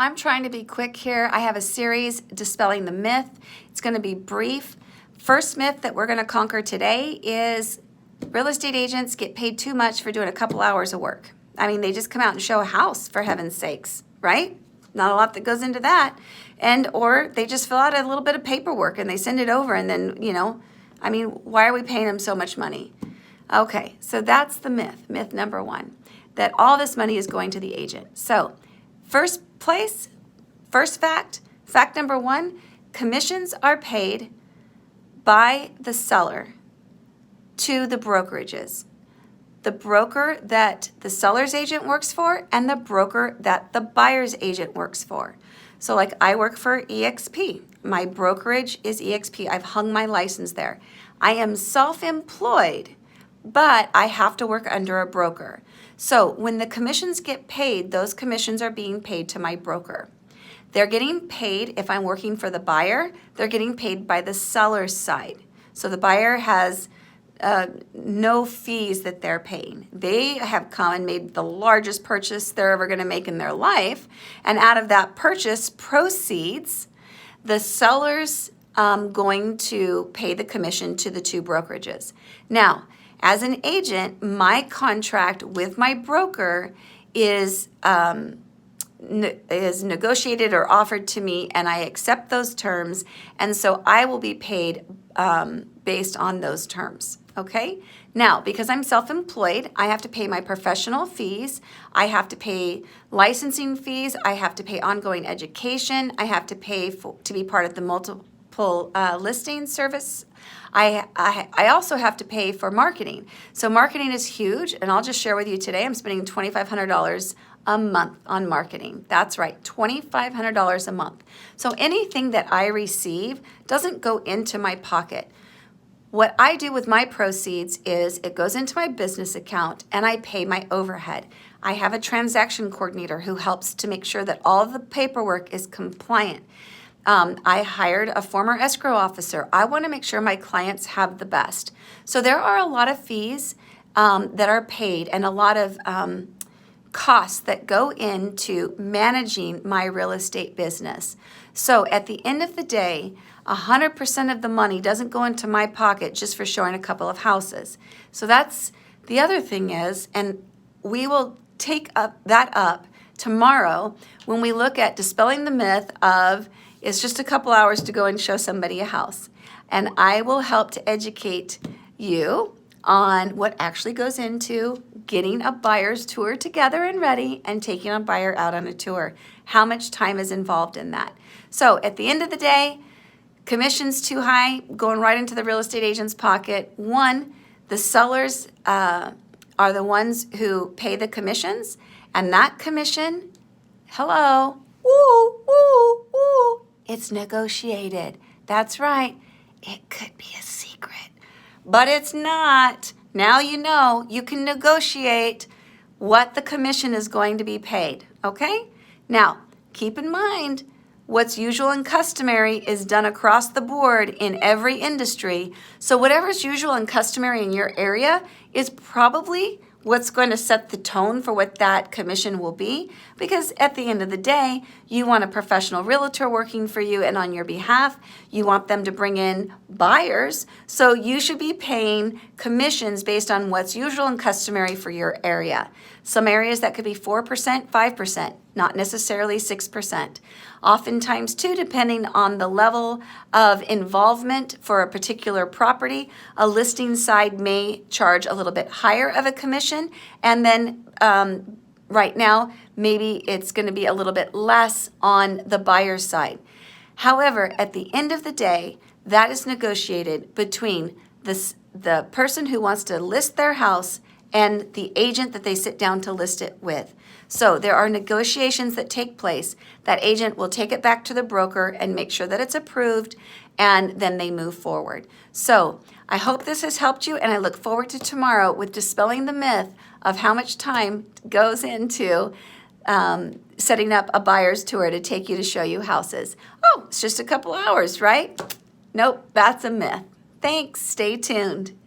I'm trying to be quick here. I have a series, Dispelling the Myth. It's going to be brief. First myth that we're going to conquer today is real estate agents get paid too much for doing a couple hours of work. I mean, they just come out and show a house, for heaven's sakes, right? Not a lot that goes into that. And or they just fill out a little bit of paperwork and they send it over and then, I mean, why are we paying them so much money? Okay, so that's the myth, myth number one, that all this money is going to the agent. So first fact number one, commissions are paid by the seller to the brokerages. The broker that the seller's agent works for and the broker that the buyer's agent works for. So like I work for EXP. My brokerage is EXP. I've hung my license there. I am self-employed, but I have to work under a broker. So when the commissions get paid, those commissions are being paid to my broker. They're getting paid, if I'm working for the buyer, they're getting paid by the seller's side. So the buyer has no fees that they're paying. They have come and made the largest purchase they're ever going to make in their life. And out of that purchase proceeds, the seller's going to pay the commission to the two brokerages. Now, as an agent, my contract with my broker is negotiated or offered to me, and I accept those terms, and so I will be paid based on those terms. Okay? Now, because I'm self-employed, I have to pay my professional fees, I have to pay licensing fees, I have to pay ongoing education, I have to pay to be part of the multiple listing service. I also have to pay for marketing. So marketing is huge, and I'll just share with you today, I'm spending $2,500 a month on marketing. That's right, $2,500 a month. So anything that I receive doesn't go into my pocket. What I do with my proceeds is it goes into my business account and I pay my overhead. I have a transaction coordinator who helps to make sure that all of the paperwork is compliant. I hired a former escrow officer. I want to make sure my clients have the best. So there are a lot of fees that are paid and a lot of costs that go into managing my real estate business. So at the end of the day, 100% of the money doesn't go into my pocket just for showing a couple of houses. So that's the other thing is, and we will take that up tomorrow when we look at dispelling the myth of it's just a couple hours to go and show somebody a house. And I will help to educate you on what actually goes into getting a buyer's tour together and ready and taking a buyer out on a tour. How much time is involved in that? So at the end of the day, commission's too high, going right into the real estate agent's pocket. One, the sellers are the ones who pay the commissions, and that commission, hello, woo, woo, woo, it's negotiated. That's right. It could be a secret, but it's not. Now you know you can negotiate what the commission is going to be paid, okay? Now, keep in mind, what's usual and customary is done across the board in every industry. So whatever's usual and customary in your area is probably what's going to set the tone for what that commission will be, because at the end of the day, you want a professional realtor working for you and on your behalf. You want them to bring in buyers, so you should be paying commissions based on what's usual and customary for your area. Some areas that could be 4%, 5%, not necessarily 6%. Oftentimes too, depending on the level of involvement for a particular property, a listing side may charge a little bit higher of a commission, and then right now, maybe it's going to be a little bit less on the buyer's side. However, at the end of the day, that is negotiated between the person who wants to list their house and the agent that they sit down to list it with. So there are negotiations that take place. That agent will take it back to the broker and make sure that it's approved, and then they move forward. So I hope this has helped you, and I look forward to tomorrow with dispelling the myth of how much time goes into setting up a buyer's tour to take you to show you houses. Oh, it's just a couple hours, right? Nope, that's a myth. Thanks. Stay tuned.